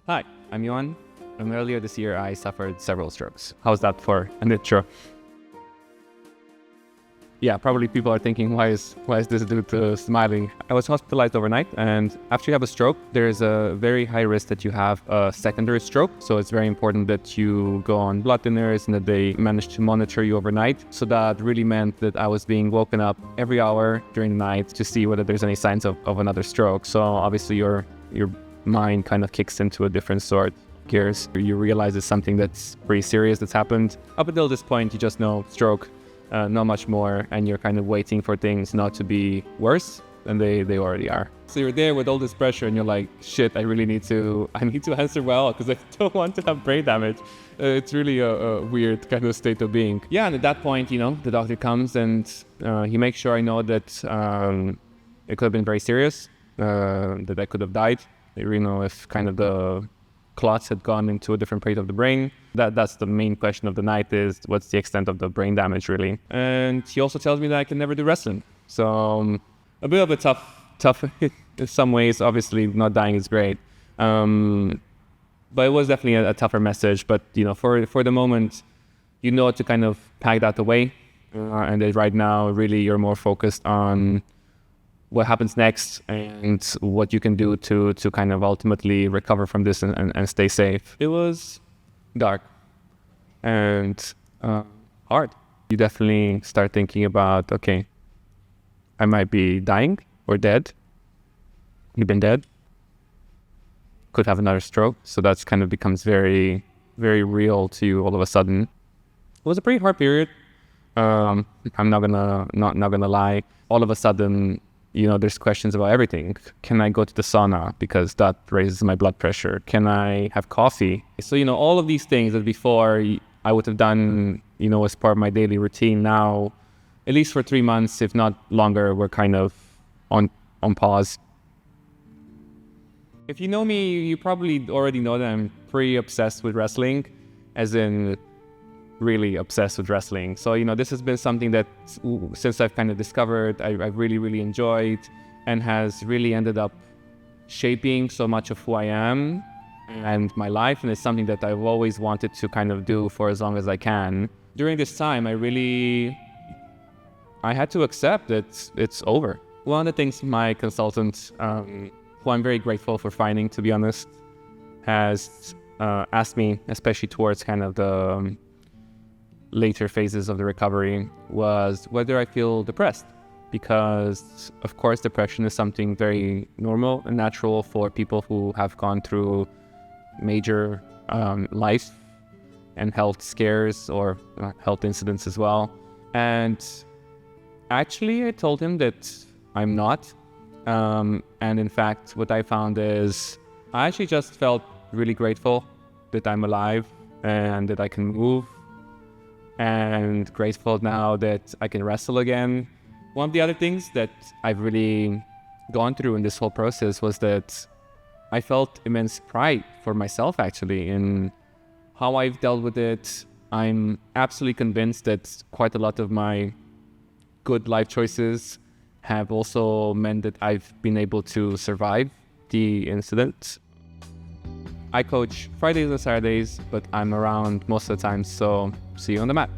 Hi, I'm Ioan, and earlier this year I suffered several strokes. How's that for an intro? Yeah, probably people are thinking, why is this dude smiling? I was hospitalized overnight, and after you have a stroke, there's a very high risk that you have a secondary stroke. So it's very important that you go on blood thinners and that they manage to monitor you overnight. So that really meant that I was being woken up every hour during the night to see whether there's any signs of another stroke. So obviously your mind kind of kicks into a different sort of gears. You realize it's something that's pretty serious that's happened. Up until this point, you just know stroke. Not much more, and you're kind of waiting for things not to be worse than they already are. So you're there with all this pressure and you're like, shit, I need to answer well because I don't want to have brain damage. It's really a weird kind of state of being. Yeah, and at that point, the doctor comes and he makes sure I know that it could have been very serious, that I could have died. If kind of the clots had gone into a different part of the brain. That's the main question of the night, is what's the extent of the brain damage really. And he also tells me that I can never do wrestling. So a bit of a tough in some ways. Obviously not dying is great. But it was definitely a tougher message. But for the moment, to kind of pack that away. And that right now really you're more focused on what happens next and what you can do to kind of ultimately recover from this and stay safe. It was dark and hard. You definitely start thinking about, okay, I might be dying or dead. You've been dead. Could have another stroke. So that's kind of becomes very, very real to you all of a sudden. It was a pretty hard period. I'm not gonna lie. All of a sudden, there's questions about everything. Can I go to the sauna because that raises my blood pressure? Can I have coffee? So, all of these things that before I would have done, as part of my daily routine, now, at least for 3 months, if not longer, we're kind of on pause. If you know me, you probably already know that I'm pretty obsessed with wrestling, as in really obsessed with wrestling. So, this has been something that since I've kind of discovered, I've really, really enjoyed and has really ended up shaping so much of who I am and my life. And it's something that I've always wanted to kind of do for as long as I can. During this time, I had to accept that it's over. One of the things my consultant, who I'm very grateful for finding, to be honest, has asked me, especially towards kind of the later phases of the recovery, was whether I feel depressed, because of course depression is something very normal and natural for people who have gone through major life and health scares or health incidents as well. And actually I told him that I'm not, and in fact what I found is I actually just felt really grateful that I'm alive and that I can move, and grateful now that I can wrestle again. One of the other things that I've really gone through in this whole process was that I felt immense pride for myself, actually, in how I've dealt with it. I'm absolutely convinced that quite a lot of my good life choices have also meant that I've been able to survive the incident. I coach Fridays and Saturdays, but I'm around most of the time, so see you on the mat.